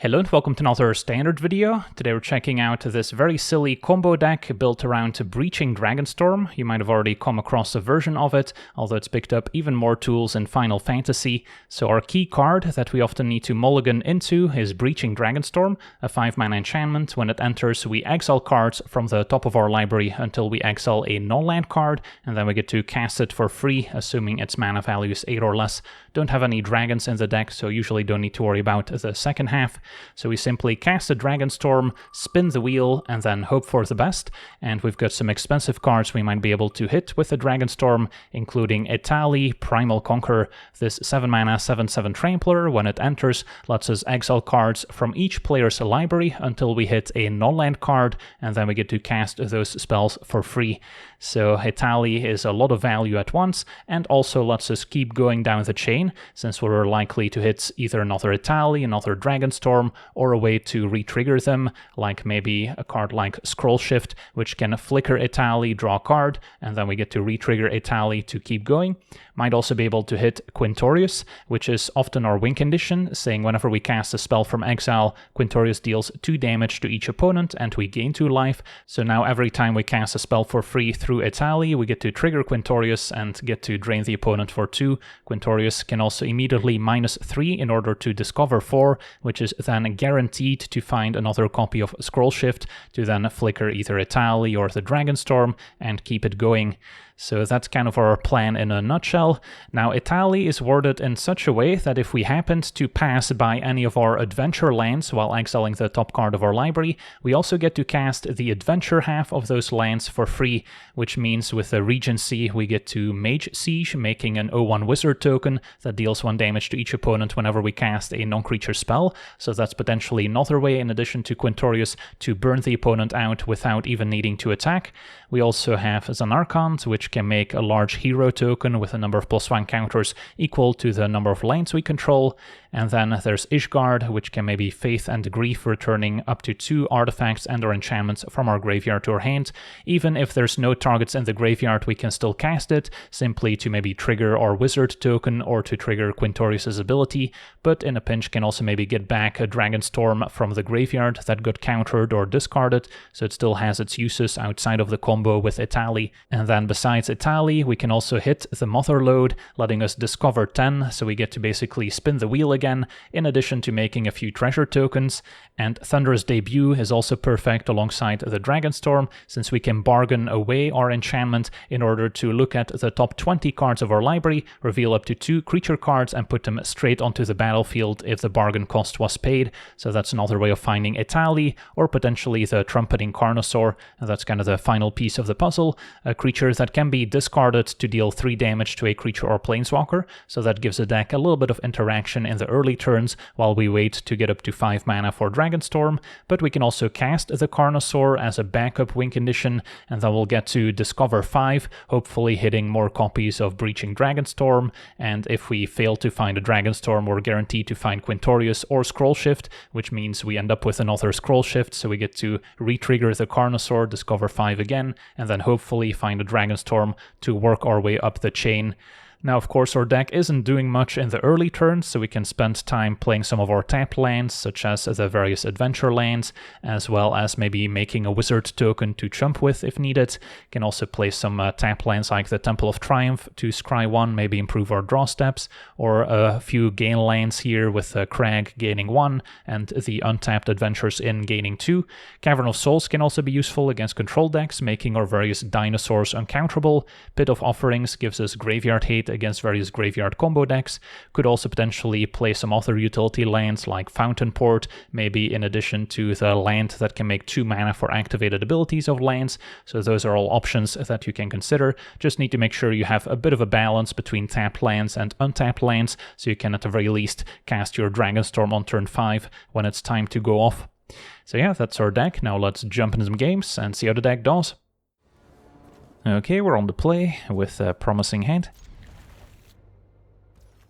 Hello and welcome to another standard video. Today we're checking out this very silly combo deck built around Breaching Dragonstorm. You might have already come across a version of it, although it's picked up even more tools in Final Fantasy. So our key card that we often need to mulligan into is Breaching Dragonstorm, a 5-mana enchantment. When it enters, we exile cards from the top of our library until we exile a non-land card, and then we get to cast it for free, assuming its mana value is 8 or less. Don't have any dragons in the deck, so usually don't need to worry about the second half. So we simply cast a Dragonstorm, spin the wheel, and then hope for the best. And we've got some expensive cards we might be able to hit with the Dragonstorm, including Etali, Primal Conqueror. This 7-mana 7/7 Trampler, when it enters, lets us exile cards from each player's library until we hit a non-land card, and then we get to cast those spells for free. So Etali is a lot of value at once, and also lets us keep going down the chain, since we're likely to hit either another Etali, another Dragonstorm, or a way to re-trigger them, like maybe a card like Scroll Shift, which can flicker Etali, draw a card, and then we get to re-trigger Etali to keep going. Might also be able to hit Quintorius, which is often our win condition, saying whenever we cast a spell from exile, Quintorius deals 2 damage to each opponent and we gain 2 life. So now every time we cast a spell for free through Etali, we get to trigger Quintorius and get to drain the opponent for 2. Quintorius can also immediately -3 in order to discover 4, which is then guaranteed to find another copy of Scroll Shift to then flicker either Etali or the Dragonstorm and keep it going. So that's kind of our plan in a nutshell. Now, Etali is worded in such a way that if we happened to pass by any of our adventure lands while exiling the top card of our library, we also get to cast the adventure half of those lands for free, which means with the Regency we get to Mage Siege, making an 0/1 wizard token that deals 1 damage to each opponent whenever we cast a non-creature spell. So that's potentially another way, in addition to Quintorius, to burn the opponent out without even needing to attack. We also have Zanarkand, which can make a large hero token with a number of +1 counters equal to the number of lands we control. And then there's Ishgard, which can maybe Faith and Grief, returning up to 2 artifacts and or enchantments from our graveyard to our hand. Even if there's no targets in the graveyard, we can still cast it, simply to maybe trigger our wizard token or to trigger Quintorius' ability, but in a pinch can also maybe get back a Dragonstorm from the graveyard that got countered or discarded, so it still has its uses outside of the combo with Etali. And then besides Etali, we can also hit the Mother Lode, letting us discover 10, so we get to basically spin the wheel again, in addition to making a few treasure tokens. And Thunderous Debut is also perfect alongside the Dragonstorm, since we can bargain away our enchantment in order to look at the top 20 cards of our library, reveal up to 2 creature cards, and put them straight onto the battlefield if the bargain cost was paid. So that's another way of finding Etali, or potentially the Trumpeting Carnosaur, and that's kind of the final piece of the puzzle, a creature that can be discarded to deal 3 damage to a creature or planeswalker, so that gives the deck a little bit of interaction in the early turns while we wait to get up to 5 mana for Dragonstorm. But we can also cast the Carnosaur as a backup win condition, and then we'll get to discover 5, hopefully hitting more copies of Breaching Dragonstorm. And if we fail to find a Dragonstorm, we're guaranteed to find Quintorius or Scroll Shift, which means we end up with another Scroll Shift, so we get to re-trigger the Carnosaur, discover 5 again, and then hopefully find a Dragonstorm to work our way up the chain. Now, of course, our deck isn't doing much in the early turns, so we can spend time playing some of our tapped lands, such as the various adventure lands, as well as maybe making a wizard token to chump with if needed. Can also play some tapped lands like the Temple of Triumph to scry 1, maybe improve our draw steps, or a few gain lands here with Crag gaining 1, and the Untapped Adventures Inn gaining 2. Cavern of Souls can also be useful against control decks, making our various dinosaurs uncounterable. Pit of Offerings gives us graveyard hate against various graveyard combo decks. Could also potentially play some other utility lands like Fountain Port, maybe in addition to the land that can make 2 mana for activated abilities of lands. So those are all options that you can consider. Just need to make sure you have a bit of a balance between tapped lands and untapped lands, so you can at the very least cast your Dragonstorm on turn 5 when it's time to go off. So yeah, that's our deck. Now let's jump into some games and see how the deck does. Okay, we're on the play with a promising hand.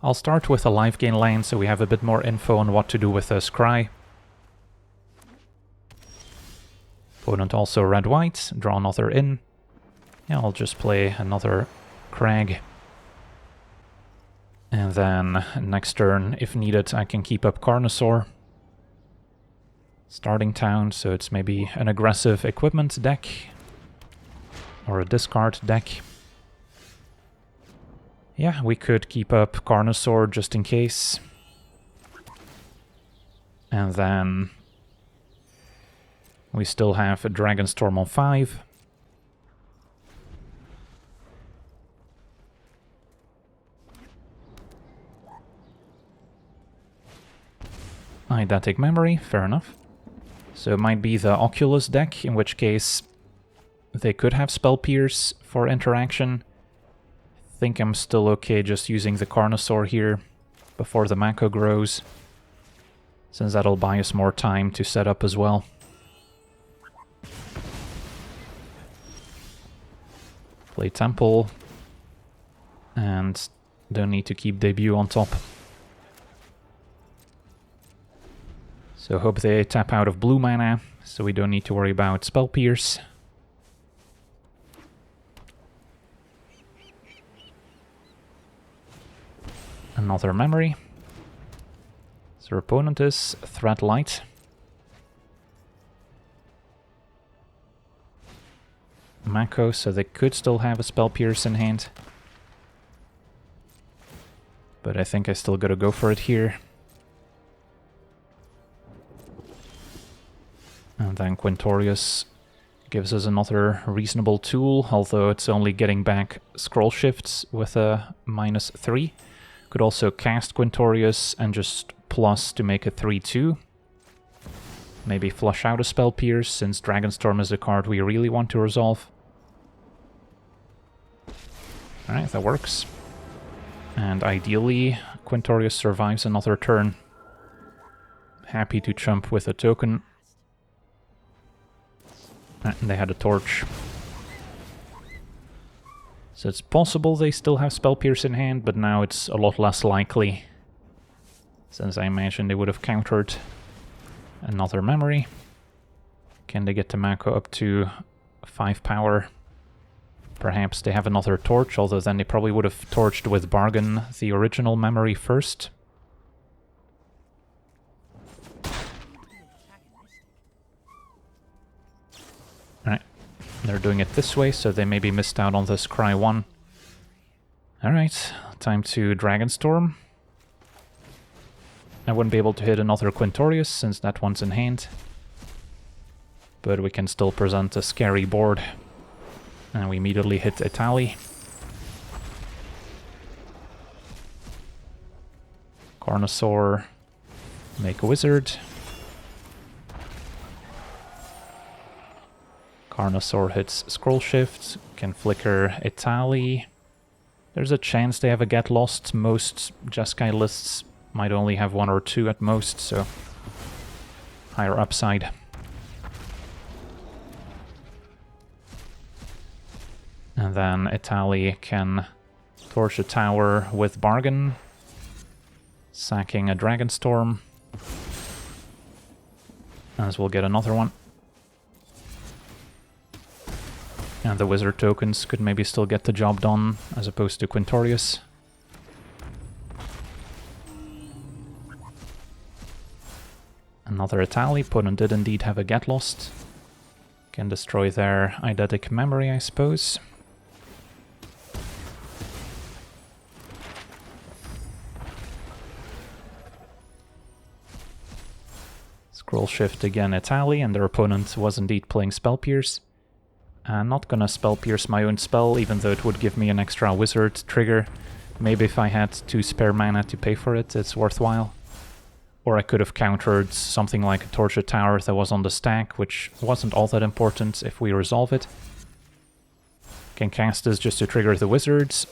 I'll start with a life gain land, so we have a bit more info on what to do with the Scry. Opponent also red-white, draw another in. Yeah, I'll just play another Crag. And then next turn, if needed, I can keep up Carnosaur. Starting town, so it's maybe an aggressive equipment deck. Or a discard deck. Yeah, we could keep up Carnosaur just in case. And then we still have a Dragonstorm on 5. Eidetic Memory, fair enough. So it might be the Oculus deck, in which case they could have Spell Pierce for interaction. I think I'm still okay just using the Carnosaur here before the Mako grows, since that'll buy us more time to set up as well. Play Temple, and don't need to keep Debut on top. So hope they tap out of blue mana, so we don't need to worry about Spell Pierce. Another memory. So our opponent is Threat Light. Mako, so they could still have a Spell Pierce in hand. But I think I still gotta go for it here. And then Quintorius gives us another reasonable tool, although it's only getting back scroll shifts with a -3. Could also cast Quintorius and just plus to make a 3/2. Maybe flush out a Spell Pierce, since Dragonstorm is a card we really want to resolve. Alright, that works. And ideally, Quintorius survives another turn. Happy to chump with a token. And they had a torch. So it's possible they still have Spell Pierce in hand, but now it's a lot less likely, since I imagine they would have countered another memory. Can they get the Mako up to 5 power? Perhaps they have another torch, although then they probably would have torched with Bargain the original memory first. Alright, they're doing it this way, so they maybe missed out on this Cry 1. Alright, time to Dragonstorm. I wouldn't be able to hit another Quintorius, since that one's in hand. But we can still present a scary board. And we immediately hit Itali. Carnosaur, make a wizard. Carnosaur hits Scroll Shift, can flicker Itali. There's a chance they have a Get Lost. Most Jeskai lists might only have 1 or 2 at most, so higher upside. And then Itali can torch a tower with Bargain, sacking a Dragonstorm, as we'll get another one. And the wizard tokens could maybe still get the job done, as opposed to Quintorius. Another Itali. Opponent did indeed have a Get Lost. Can destroy their eidetic memory, I suppose. Scroll Shift again Itali, and their opponent was indeed playing Spell Pierce. I'm not gonna Spell Pierce my own spell, even though it would give me an extra wizard trigger. Maybe if I had 2 spare mana to pay for it, it's worthwhile. Or I could have countered something like a Tortured Tower that was on the stack, which wasn't all that important if we resolve it. Can cast this just to trigger the wizards,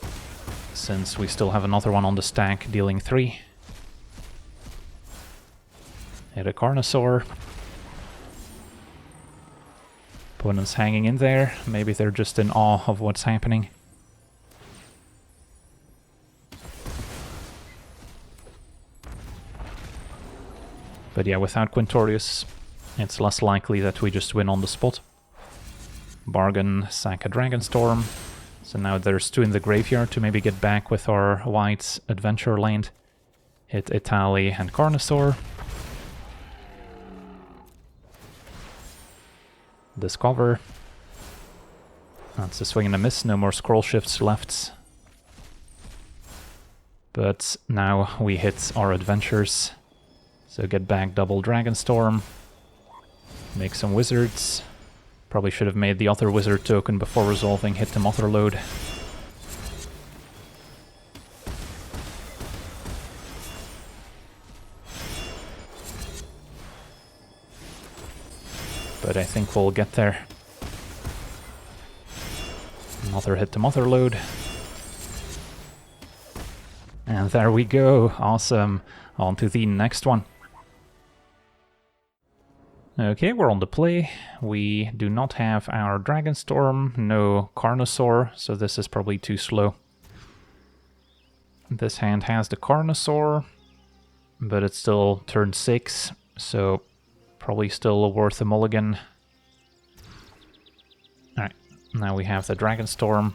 since we still have another one on the stack dealing 3. Hit a Carnosaur. Opponent's hanging in there. Maybe they're just in awe of what's happening. But yeah, without Quintorius, it's less likely that we just win on the spot. Bargain, sack a Dragonstorm. So now there's 2 in the graveyard to maybe get back with our white adventure land. Hit Itali and Carnosaur. Discover. That's a swing and a miss, no more scroll shifts left. But now we hit our adventures. So get back double Dragonstorm. Make some wizards. Probably should have made the other wizard token before resolving, hit the Mother Load. But I think we'll get there. Mother hit the Mother Load. And there we go, awesome. On to the next one. Okay, we're on the play. We do not have our Dragonstorm, no Carnosaur, so this is probably too slow. This hand has the Carnosaur, but it's still turn 6, so probably still worth a mulligan. Alright, now we have the Dragonstorm,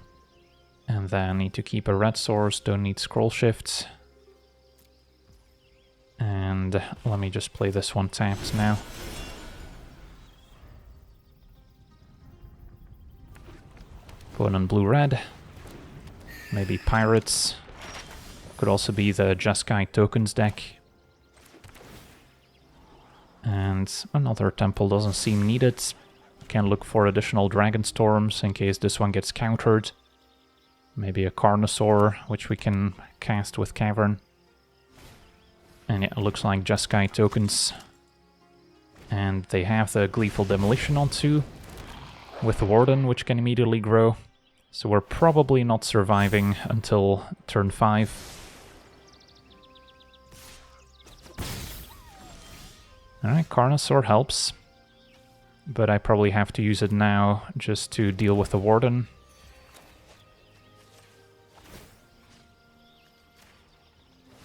and then need to keep a red source, don't need scroll shifts. And let me just play this one tapped now. Going on blue-red. Maybe pirates. Could also be the Jeskai tokens deck. And another temple doesn't seem needed. Can look for additional Dragonstorms in case this one gets countered. Maybe a Carnosaur, which we can cast with Cavern. And yeah, it looks like Jeskai tokens. And they have the Gleeful Demolition on 2. With Warden, which can immediately grow. So we're probably not surviving until turn 5. Alright, Carnosaur helps. But I probably have to use it now just to deal with the Warden.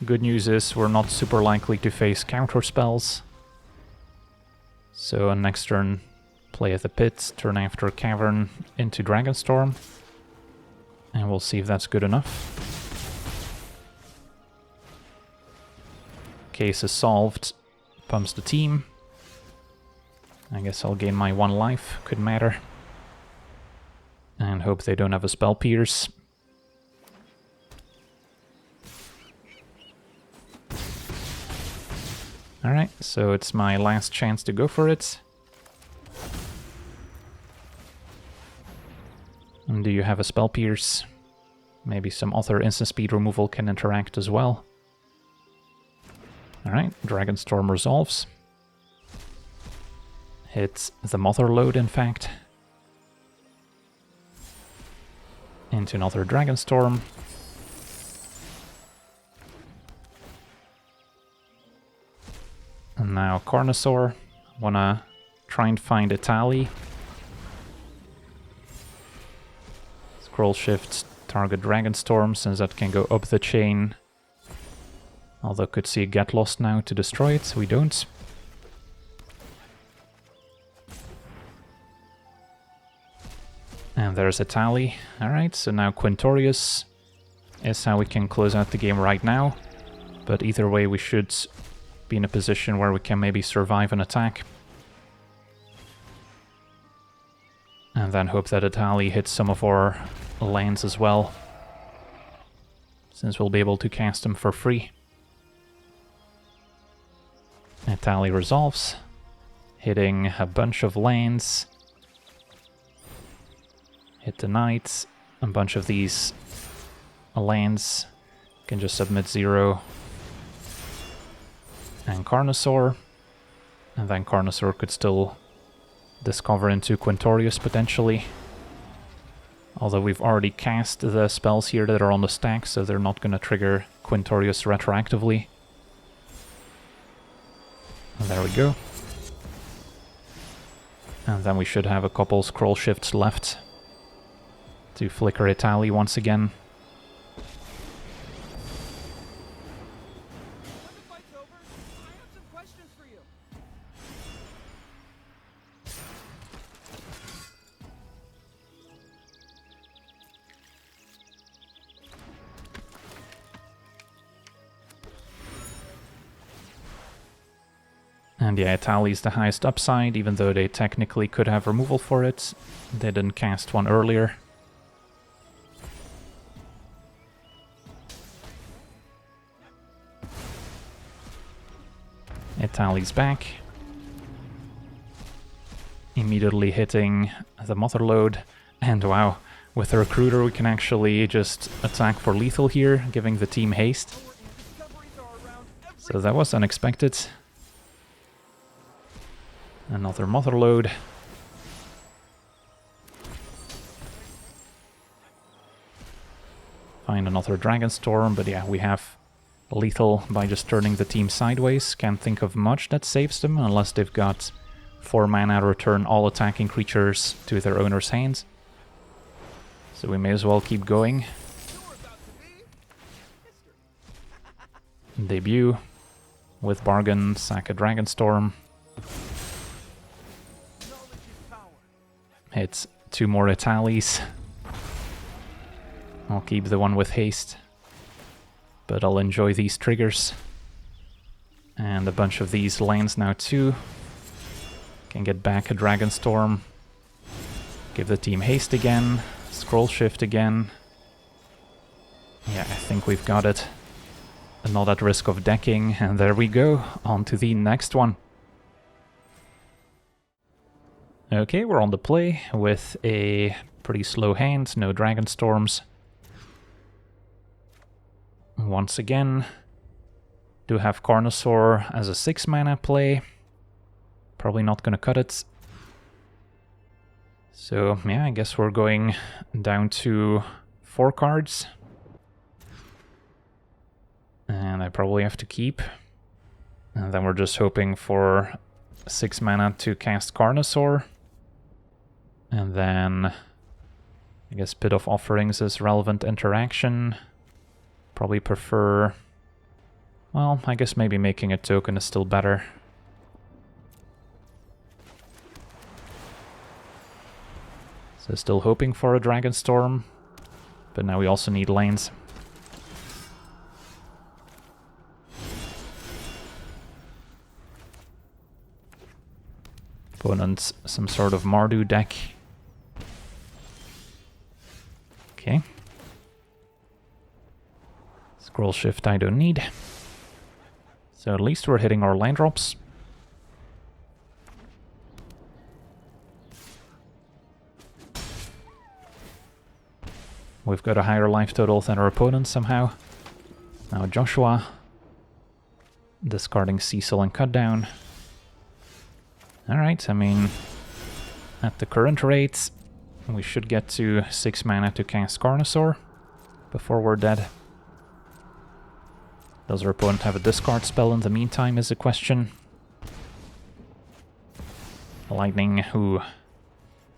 Good news is we're not super likely to face counter spells. So next turn, play at the pit, turn after Cavern into Dragonstorm. And we'll see if that's good enough. Case is solved. Pumps the team. I guess I'll gain my 1 life, could matter. And hope they don't have a Spell Pierce. Alright, so it's my last chance to go for it. And do you have a Spell Pierce? Maybe some other instant speed removal can interact as well. Alright, Dragonstorm resolves. Hits the Mother Load, in fact. Into another Dragonstorm. And now Carnosaur. Wanna try and find a tally. Scroll shift, target Dragonstorm, since that can go up the chain. Although could see Get Lost now to destroy it, so we don't. And there's a tally. Alright, so now Quintorius is how we can close out the game right now. But either way, we should be in a position where we can maybe survive an attack. And then hope that a tally hits some of our lands as well, since we'll be able to cast them for free. A tally resolves, hitting a bunch of lands. Hit the knight, a bunch of these lands can just submit 0. And Carnosaur, and then Carnosaur could still discover into Quintorius potentially. Although we've already cast the spells here that are on the stack, so they're not going to trigger Quintorius retroactively. And there we go. And then we should have a couple scroll shifts left to flicker Italy once again. And yeah, Itali's the highest upside, even though they technically could have removal for it. They didn't cast one earlier. Itali's back. Immediately hitting the Motherlode. And wow, with the Recruiter we can actually just attack for lethal here, giving the team haste. So that was unexpected. Another Motherlode. Find another Dragonstorm, but yeah, we have lethal by just turning the team sideways. Can't think of much that saves them, unless they've got 4 mana, return all attacking creatures to their owner's hands. So we may as well keep going. Debut with Bargain, sack a Dragonstorm. Hits 2 more Italis. I'll keep the one with haste, but I'll enjoy these triggers. And a bunch of these lands now too. Can get back a Dragonstorm. Give the team haste again. Scroll shift again. Yeah, I think we've got it. Not at risk of decking, and there we go. On to the next one. Okay, we're on the play with a pretty slow hand, no Dragonstorms. Once again, do have Carnosaur as a 6 mana play. Probably not gonna cut it. So yeah, I guess we're going down to 4 cards. And I probably have to keep. And then we're just hoping for 6 mana to cast Carnosaur. And then I guess Pit of Offerings is relevant interaction. Probably prefer... well, I guess maybe making a token is still better. So still hoping for a Dragonstorm, but now we also need lands. Opponent's some sort of Mardu deck. Okay. Scroll shift I don't need. So at least we're hitting our land drops. We've got a higher life total than our opponent somehow. Now Joshua. Discarding Cecil and Cut Down. Alright, I mean, at the current rate, we should get to 6 mana to cast Carnosaur before we're dead. Does our opponent have a discard spell in the meantime is a question. Lightning, ooh,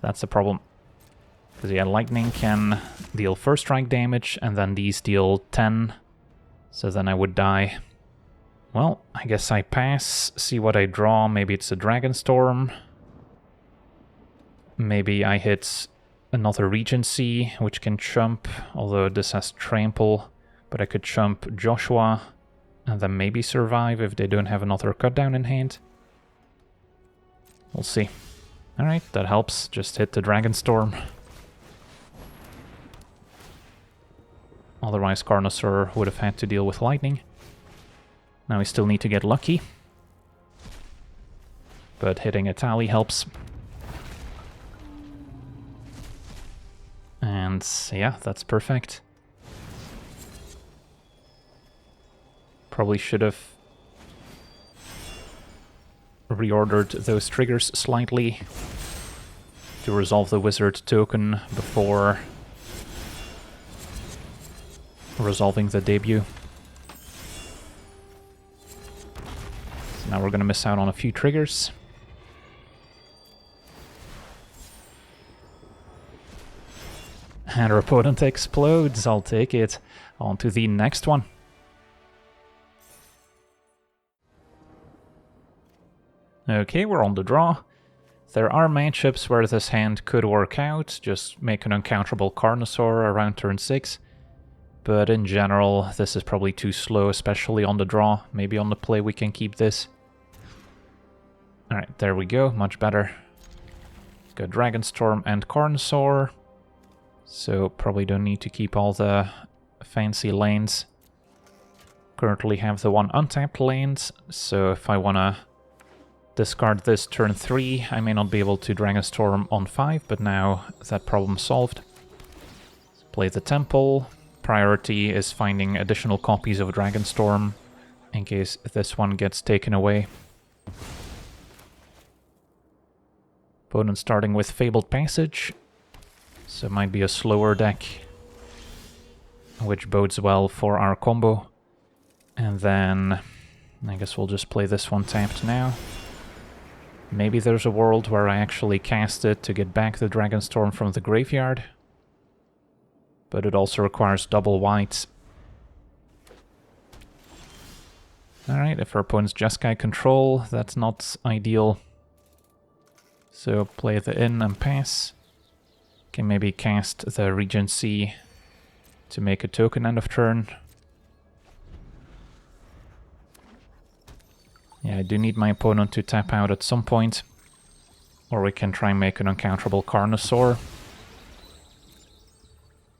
that's a problem. Because yeah, Lightning can deal first strike damage, and then these deal 10, so then I would die. Well, I guess I pass, see what I draw. Maybe it's a Dragonstorm. Maybe I hit another Regency, which can chump, although this has Trample. But I could chump Joshua, and then maybe survive if they don't have another Cut Down in hand. We'll see. Alright, that helps. Just hit the Dragonstorm. Otherwise Carnosaur would have had to deal with Lightning. Now we still need to get lucky. But hitting a Tally helps. And yeah, that's perfect. Probably should have reordered those triggers slightly to resolve the wizard token before resolving the debut. So now we're going to miss out on a few triggers. And our opponent explodes, I'll take it. On to the next one. Okay, we're on the draw. There are matchups where this hand could work out, just make an uncounterable Carnosaur around turn 6. But in general, this is probably too slow, especially on the draw. Maybe on the play we can keep this. Alright, there we go, much better. Got Dragonstorm and Carnosaur. So probably don't need to keep all the fancy lanes. Currently have the one untapped lanes, so if I wanna discard this turn 3, I may not be able to Dragonstorm on 5, but now that problem's solved. Let's play the Temple. Priority is finding additional copies of Dragonstorm in case this one gets taken away. Opponent starting with Fabled Passage, so it might be a slower deck, which bodes well for our combo. And then I guess we'll just play this one tapped now. Maybe there's a world where I actually cast it to get back the Dragonstorm from the graveyard. But it also requires double white. Alright, if our opponent's Jeskai control, that's not ideal. So play the in and pass. Can maybe cast the Regency to make a token end of turn. Yeah, I do need my opponent to tap out at some point. Or we can try and make an uncounterable Carnosaur.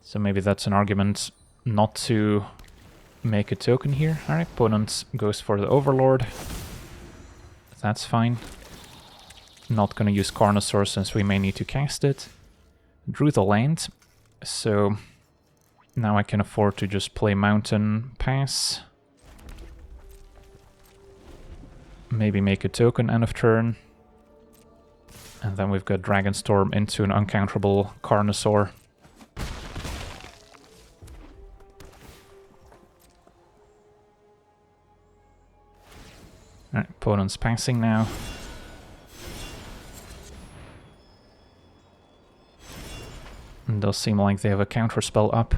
So maybe that's an argument not to make a token here. Alright, opponent goes for the Overlord. That's fine. Not gonna use Carnosaur since we may need to cast it. Drew the land, so now I can afford to just play Mountain Pass. Maybe make a token end of turn. And then we've got Dragonstorm into an uncounterable Carnosaur. Alright, opponent's passing now. It does seem like they have a counterspell up.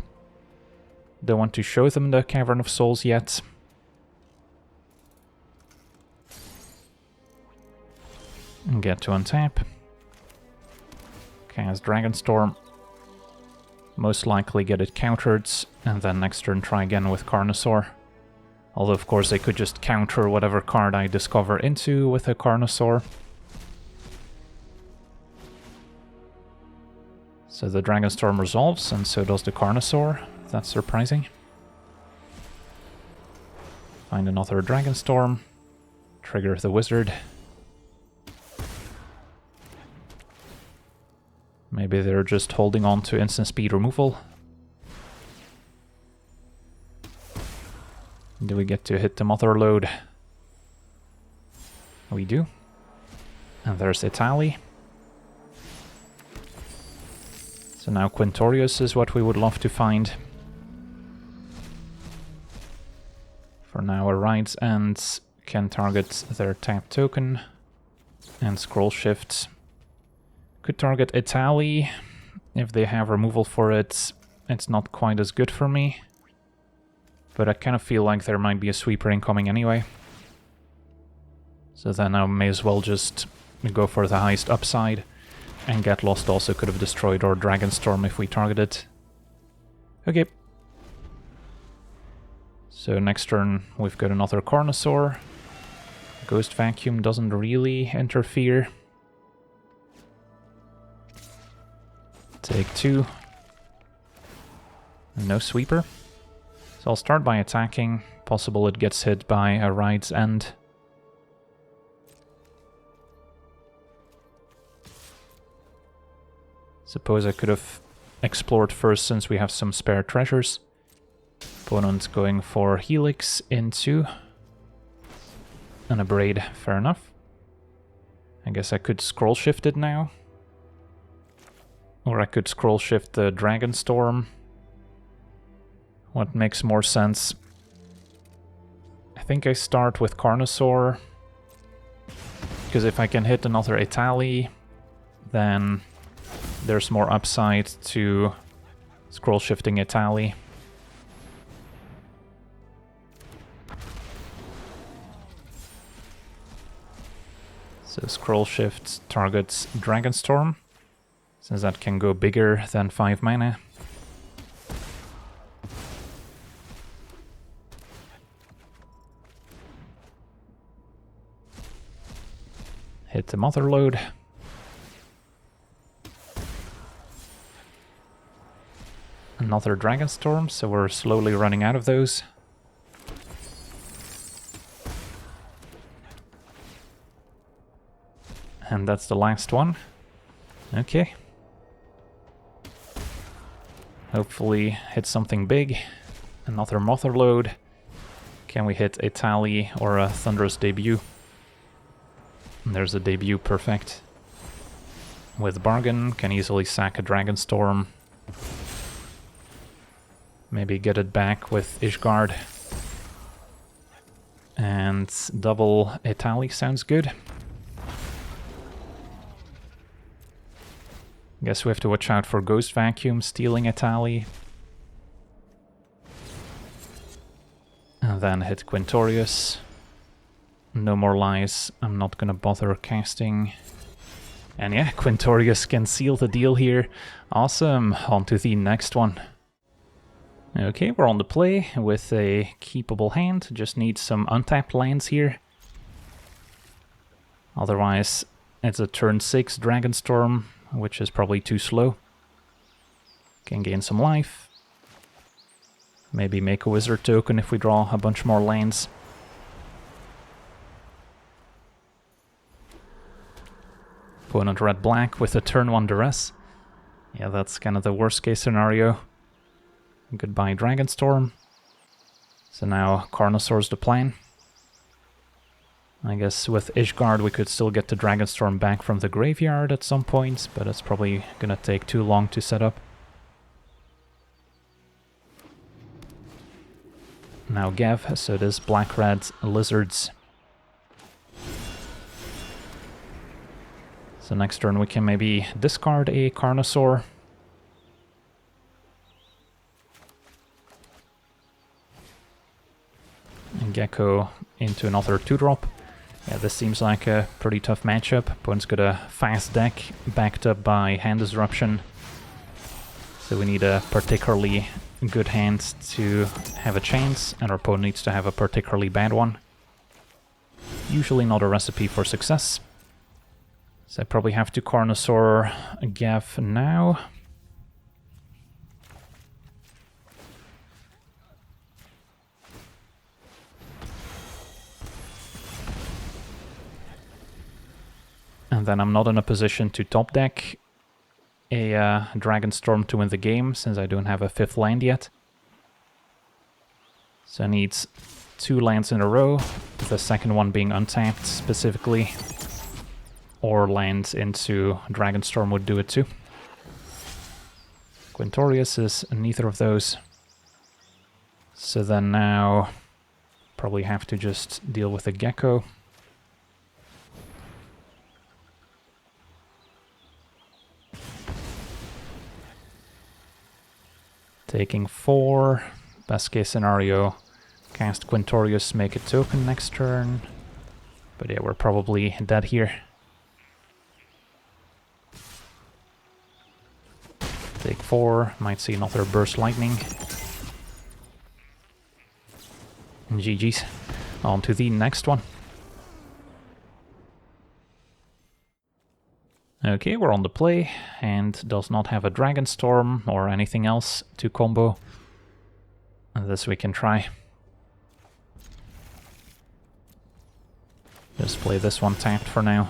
Don't want to show them the Cavern of Souls yet. And get to untap. Cast Dragonstorm. Most likely get it countered, and then next turn try again with Carnosaur. Although of course they could just counter whatever card I discover into with a Carnosaur. So the Dragonstorm resolves, and so does the Carnosaur. That's surprising. Find another Dragonstorm. Trigger the Wizard. Maybe they're just holding on to instant speed removal. Do we get to hit the Mother Load? We do. And there's Italy. So now Quintorius is what we would love to find. For now, a Rides End can target their tap token. And Scroll Shift. Could target Italy. If they have removal for it, it's not quite as good for me. But I kind of feel like there might be a sweeper incoming anyway. So then I may as well just go for the highest upside. And Get Lost also could have destroyed our Dragonstorm if we target it. Okay. So next turn we've got another Carnosaur. Ghost Vacuum doesn't really interfere. Take 2. No sweeper. So I'll start by attacking. Possible it gets hit by a Ride's End. Suppose I could have explored first since we have some spare treasures. Opponent going for Helix into an Abrade, fair enough. I guess I could scroll shift it now. Or I could scroll shift the Dragonstorm. What makes more sense? I think I start with Carnosaur. Because if I can hit another Italy, then there's more upside to scroll shifting Italy. So scroll shift targets Dragonstorm, since that can go bigger than 5 mana. hit the mother load. Another Dragonstorm, so we're slowly running out of those. And that's the last one. Okay. Hopefully hit something big. Another mother load. Can we hit a tally or a thunderous debut? And there's a debut, perfect. With bargain, can easily sack a Dragonstorm. Maybe get it back with Ishgard. And double a tally sounds good. Guess we have to watch out for Ghost Vacuum stealing a tally. And then hit Quintorius. No more lies. I'm not gonna bother casting. And yeah, Quintorius can seal the deal here. Awesome. On to the next one. Okay, we're on the play with a keepable hand. Just need some untapped lands here. Otherwise, it's a turn 6 Dragonstorm, which is probably too slow. Can gain some life. Maybe make a wizard token if we draw a bunch more lands. Opponent red-black with a turn 1 duress. Yeah, that's kind of the worst case scenario. Goodbye Dragonstorm. So now Carnosaur's the plan. I guess with Ishgard we could still get the Dragonstorm back from the graveyard at some point, but it's probably gonna take too long to set up. Now Gav, so it is black-red lizards. So next turn we can maybe discard a Carnosaur. And Gecko into another 2-drop. Yeah, this seems like a pretty tough matchup. Opponent's got a fast deck backed up by Hand Disruption. So we need a particularly good hand to have a chance, and our opponent needs to have a particularly bad one. Usually not a recipe for success. So I probably have to Carnosaur Gav now. And then I'm not in a position to top deck a Dragonstorm to win the game, since I don't have a 5th land yet. So I need 2 lands in a row, the second one being untapped specifically. Or land into Dragonstorm would do it too. Quintorius is neither of those. So then now probably have to just deal with the Gecko. Taking 4, best case scenario, cast Quintorius, make a token next turn. But yeah, we're probably dead here. Take 4, might see another Burst Lightning. And GG's. On to the next one. Okay, we're on the play, and does not have a Dragonstorm or anything else to combo. And this we can try. Just play this one tapped for now.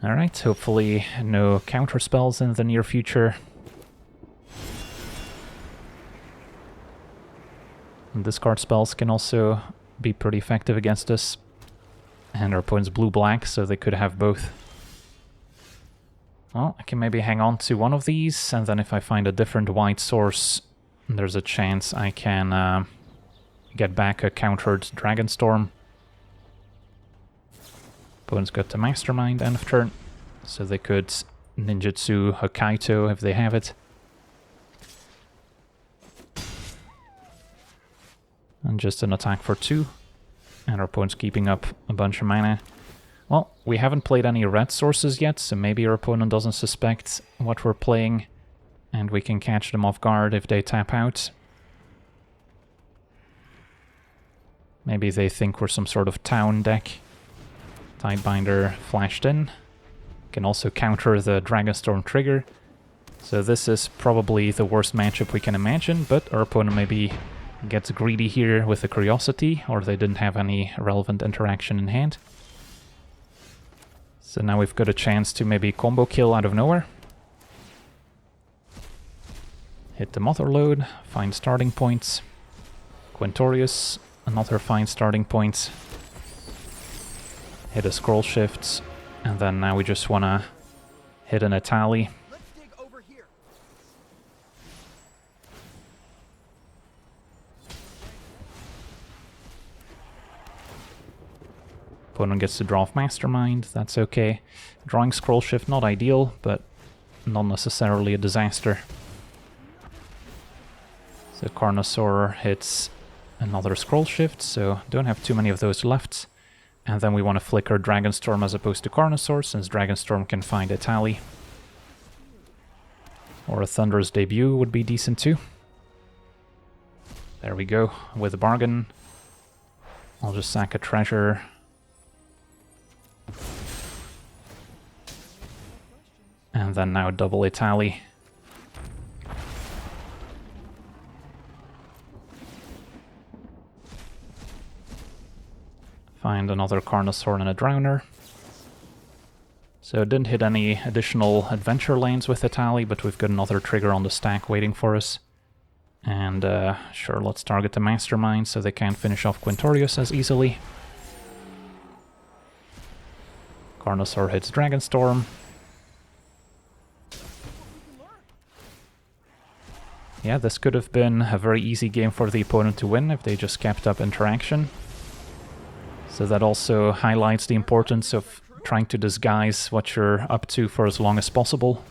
Alright, hopefully no counter spells in the near future. And discard spells can also be pretty effective against us. And our opponent's blue-black, so they could have both. Well, I can maybe hang on to one of these, and then if I find a different white source, there's a chance I can get back a countered Dragonstorm. Opponent's got the Mastermind end of turn, so they could ninjutsu a Kaito if they have it. And just an attack for 2. And our opponent's keeping up a bunch of mana. Well, we haven't played any red sources yet, so maybe our opponent doesn't suspect what we're playing, and we can catch them off guard if they tap out. Maybe they think we're some sort of town deck. Tidebinder flashed in. Can also counter the Dragonstorm trigger. So this is probably the worst matchup we can imagine, but our opponent maybe gets greedy here with the Curiosity, or they didn't have any relevant interaction in hand. So now we've got a chance to maybe combo kill out of nowhere. Hit the Motherlode, find starting points. Quintorius, another fine starting point. Hit a scroll shift, and then now we just want to hit an Itali. Opponent gets to draw off Mastermind, that's okay. Drawing scroll shift, not ideal, but not necessarily a disaster. So Carnosaur hits another scroll shift, so don't have too many of those left. And then we want to flicker Dragonstorm as opposed to Carnosaur, since Dragonstorm can find Itali. Or a Thunderous Debut would be decent too. There we go, with a bargain. I'll just sack a treasure. And then now double Itali. Find another Carnosaur and a Drowner. So didn't hit any additional adventure lanes with Itali, but we've got another trigger on the stack waiting for us. And sure, let's target the Mastermind so they can't finish off Quintorius as easily. Carnosaur hits Dragonstorm. Yeah, this could have been a very easy game for the opponent to win if they just kept up interaction. So that also highlights the importance of trying to disguise what you're up to for as long as possible.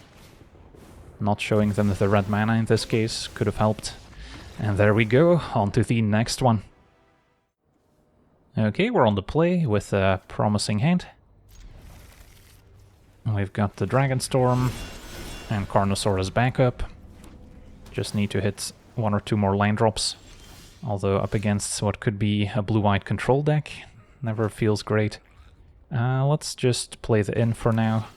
Not showing them the red mana in this case could have helped. And there we go, on to the next one. Okay, we're on the play with a promising hand. We've got the Dragonstorm and Carnosaur as backup. Just need to hit one or two more land drops. Although up against what could be a blue-white control deck, never feels great. Let's just play the inn for now.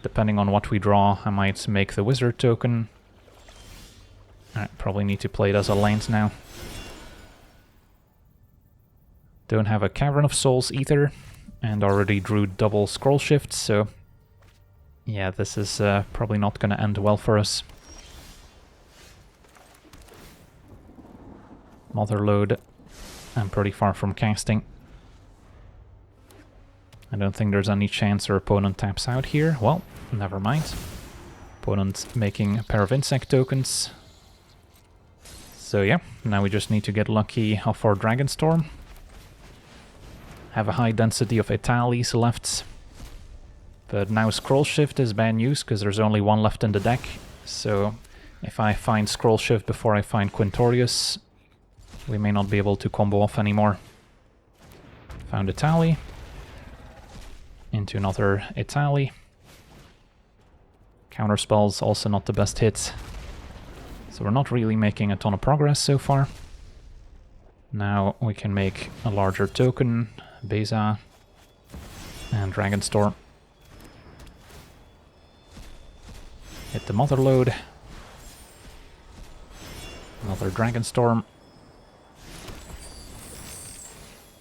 Depending on what we draw, I might make the wizard token. Alright, probably need to play it as a land now. Don't have a Cavern of Souls either, and already drew double scroll shifts, so yeah, this is probably not going to end well for us. Motherlode, I'm pretty far from casting. I don't think there's any chance our opponent taps out here. Well, never mind. Opponent making a pair of insect tokens. So yeah, now we just need to get lucky off our Dragonstorm. Have a high density of Italis left. But now Scroll Shift is bad news because there's only one left in the deck. So if I find Scroll Shift before I find Quintorius, we may not be able to combo off anymore. Found Itali. Into another Itali. Counterspell's also not the best hit. So we're not really making a ton of progress so far. Now we can make a larger token, Beza, and Dragonstorm. Hit the Motherlode. Another Dragonstorm.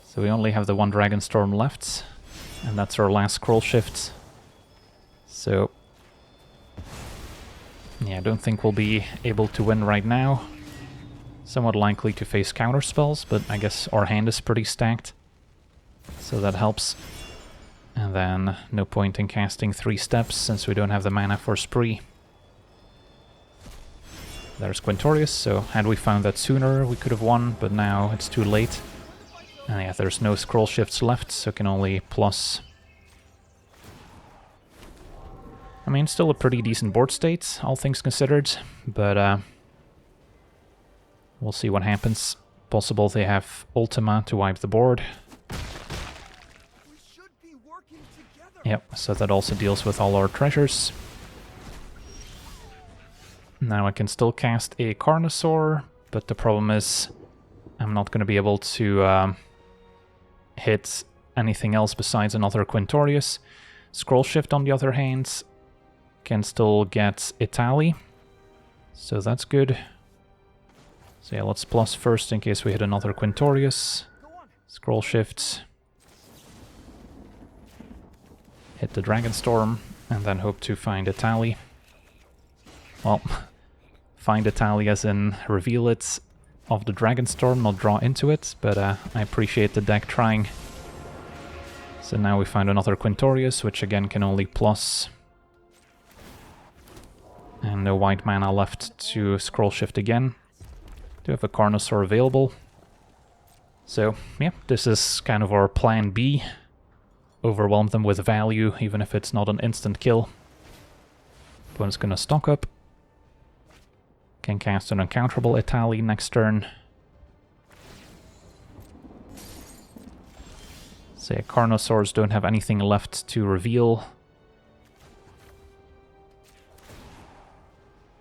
So we only have the one Dragonstorm left, and that's our last scroll shift. So yeah, I don't think we'll be able to win right now. Somewhat likely to face counter spells, but I guess our hand is pretty stacked, so that helps. And then no point in casting 3 steps since we don't have the mana for Spree. There's Quintorius, so had we found that sooner we could have won, but now it's too late. And yeah, there's no scroll shifts left, so can only plus. I mean, still a pretty decent board state, all things considered, but we'll see what happens. Possible they have Ultima to wipe the board. Yep, so that also deals with all our treasures. Now I can still cast a Carnosaur, but the problem is I'm not going to be able to hit anything else besides another Quintorius. Scroll Shift, on the other hand, can still get Italy, so that's good. So yeah, let's plus first in case we hit another Quintorius. Scroll Shift, hit the Dragonstorm, and then hope to find Italy. Well, find Italy as in reveal it of the Dragonstorm, not draw into it, but I appreciate the deck trying. So now we find another Quintorius, which again can only plus. And no white mana left to Scroll Shift again. Do have a Carnosaur available. So yeah, this is kind of our plan B. Overwhelm them with value, even if it's not an instant kill. Opponent's gonna stock up. Can cast an uncounterable Italy next turn. So yeah, Carnosaurs don't have anything left to reveal.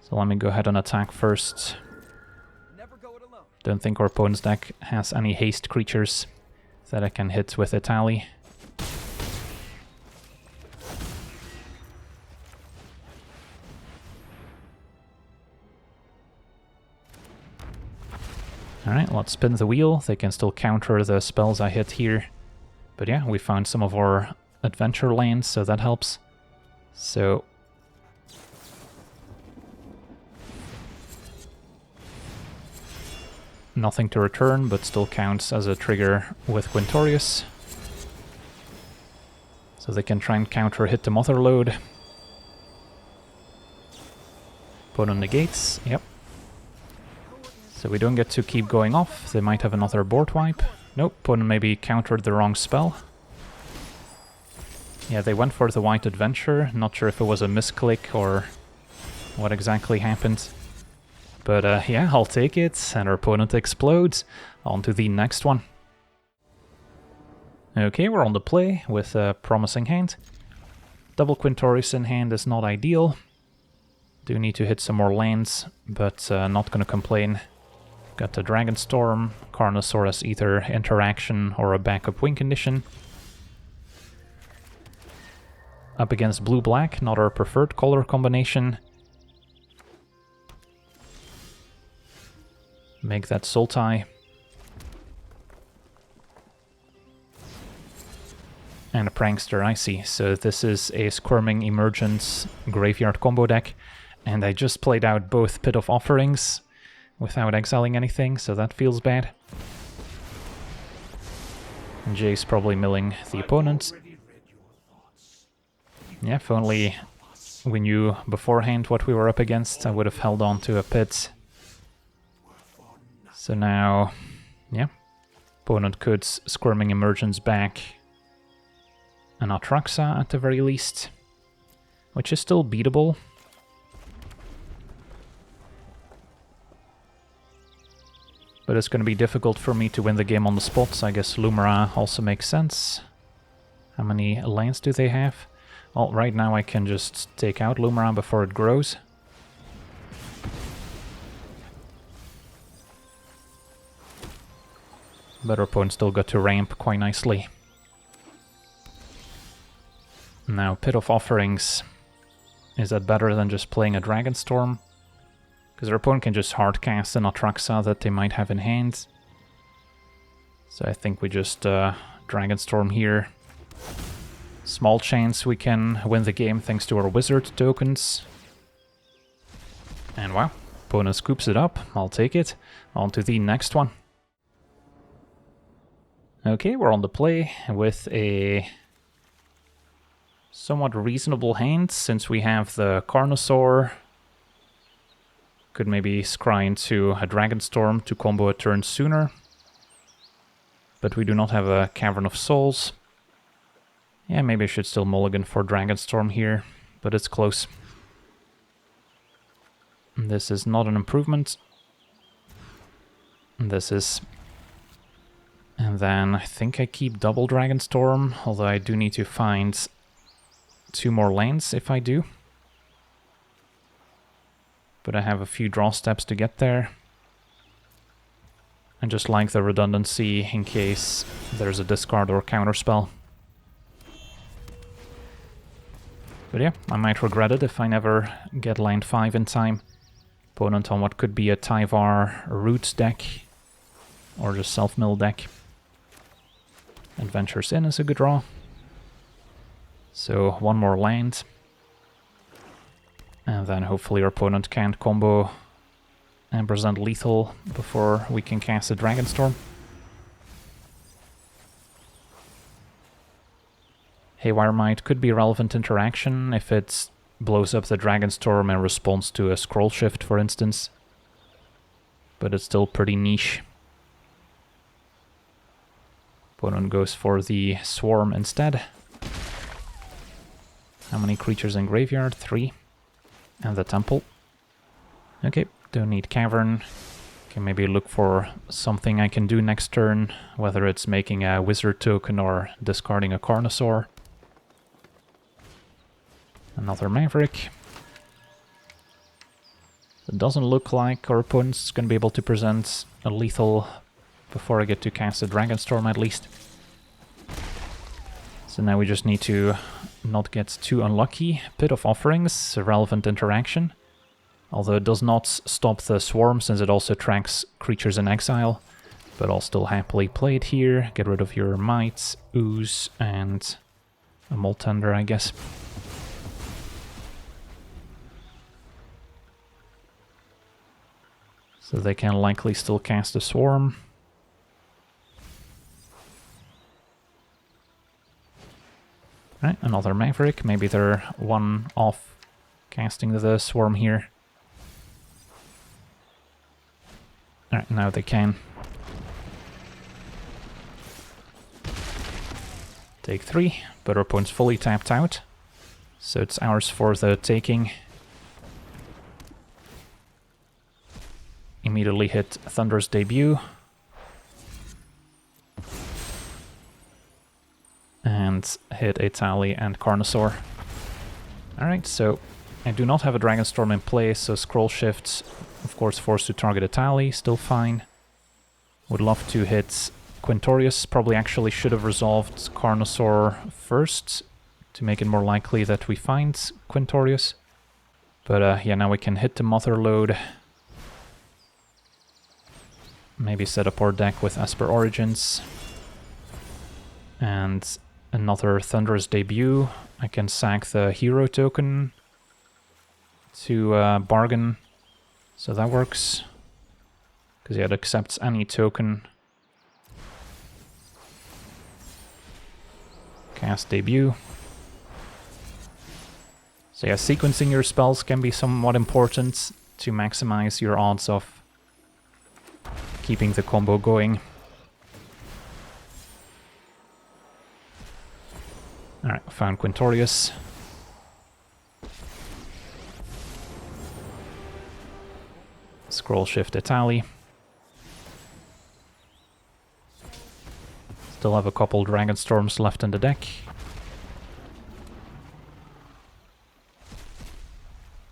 So let me go ahead and attack first. Don't think our opponent's deck has any haste creatures that I can hit with Italy. Alright, let's spin the wheel. They can still counter the spells I hit here. But yeah, we found some of our adventure lands, so that helps. So nothing to return, but still counts as a trigger with Quintorius. So they can try and counter hit the Mother Load. Opponent negates, yep. So we don't get to keep going off. They might have another board wipe. Nope, opponent maybe countered the wrong spell. Yeah, they went for the White Adventure. Not sure if it was a misclick or what exactly happened. But yeah, I'll take it, and our opponent explodes. On to the next one. Okay, we're on the play with a promising hand. Double Quintorius in hand is not ideal. Do need to hit some more lands, but not gonna complain. Got the Dragonstorm, Carnosaur as either interaction or a backup win condition. Up against blue-black, not our preferred color combination. Make that Sultai. And a Prankster, I see. So this is a Squirming Emergence graveyard combo deck. And I just played out both Pit of Offerings without exiling anything, so that feels bad. And Jay's probably milling the opponent. Yeah, if only we knew beforehand what we were up against, I would have held on to a Pit. So now, yeah, opponent could Squirming Emergence back an Atraxa at the very least, which is still beatable. But it's going to be difficult for me to win the game on the spot, so I guess Lumera also makes sense. How many lands do they have? Well, right now I can just take out Lumera before it grows. But our opponent still got to ramp quite nicely. Now, Pit of Offerings. Is that better than just playing a Dragonstorm? Because our opponent can just hardcast an Atraxa that they might have in hand. So I think we just Dragonstorm here. Small chance we can win the game thanks to our Wizard tokens. And wow, opponent scoops it up. I'll take it. On to the next one. Okay, we're on the play with a somewhat reasonable hand since we have the Carnosaur. Could maybe scry into a Dragonstorm to combo a turn sooner. But we do not have a Cavern of Souls. Yeah, maybe I should still mulligan for Dragonstorm here, but it's close. This is not an improvement. This is... And then I think I keep double Dragonstorm, although I do need to find 2 more lands if I do. But I have a few draw steps to get there. I just like the redundancy in case there's a discard or counterspell. But yeah, I might regret it if I never get land 5 in time. Opponent on what could be a Tyvar Roots deck, or just self-mill deck. Adventures In is a good draw. So one more land. And then hopefully our opponent can't combo and present lethal before we can cast a Dragonstorm. Haywire Might could be a relevant interaction if it blows up the Dragonstorm in response to a scroll shift, for instance. But it's still pretty niche. Opponent goes for the Swarm instead. How many creatures in graveyard? 3. And the Temple. Okay, don't need Cavern. Can maybe look for something I can do next turn, whether it's making a Wizard token or discarding a Carnosaur. Another Maverick. It doesn't look like our opponent's going to be able to present a lethal before I get to cast a Dragonstorm at least. So now we just need to not get too unlucky. Pit of Offerings, a relevant interaction. Although it does not stop the Swarm since it also tracks creatures in exile. But I'll still happily play it here. Get rid of your Might, Ooze, and a Moltender, I guess. So they can likely still cast a Swarm. Right, another Maverick. Maybe they're one off casting the Swarm here. Alright, now they can. Take 3, but our opponent's fully tapped out. So it's ours for the taking. Immediately hit Thunder's Debut. And hit a Tally and Carnosaur. Alright, so I do not have a Dragonstorm in play, so Scroll Shift, of course, forced to target a Tally, still fine. Would love to hit Quintorius, probably actually should have resolved Carnosaur first, to make it more likely that we find Quintorius. But yeah, now we can hit the Mother Load. Maybe set up our deck with Esper Origins. And another Thunderous Debut. I can sack the Hero token to bargain. So that works. Because yeah, it accepts any token. Cast Debut. So yeah, sequencing your spells can be somewhat important to maximize your odds of keeping the combo going. Alright, found Quintorius. Scroll Shift Italy. Still have a couple Dragonstorms left in the deck.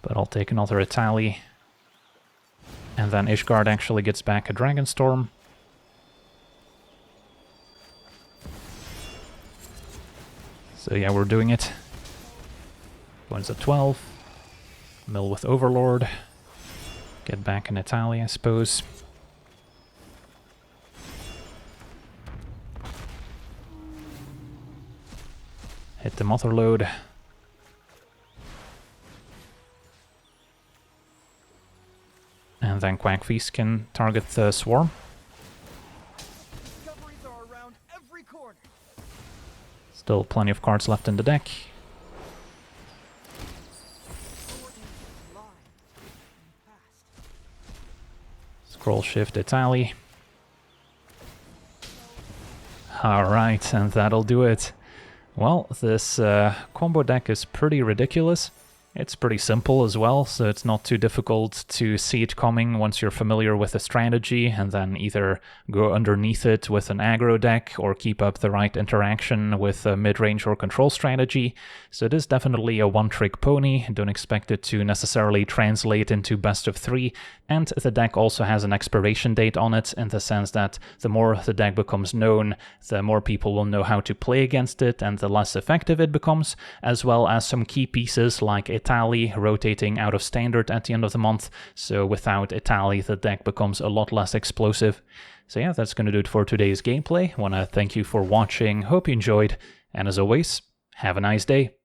But I'll take another Italy. And then Ishgard actually gets back a Dragonstorm. So yeah, we're doing it. One's at 12. Mill with Overlord. Get back in Italy, I suppose. Hit the Mother Load. And then Quack Feast can target the Swarm. Still plenty of cards left in the deck. Scroll Shift Italy. Alright, and that'll do it. Well, this combo deck is pretty ridiculous. It's pretty simple as well, so it's not too difficult to see it coming once you're familiar with the strategy, and then either go underneath it with an aggro deck or keep up the right interaction with a mid-range or control strategy. So it is definitely a one-trick pony. Don't expect it to necessarily translate into best of 3, and the deck also has an expiration date on it, in the sense that the more the deck becomes known, the more people will know how to play against it, and the less effective it becomes, as well as some key pieces like Italy rotating out of standard at the end of the month. So without Italy, the deck becomes a lot less explosive. So yeah, that's going to do it for today's gameplay. I want to thank you for watching, hope you enjoyed, and as always, have a nice day.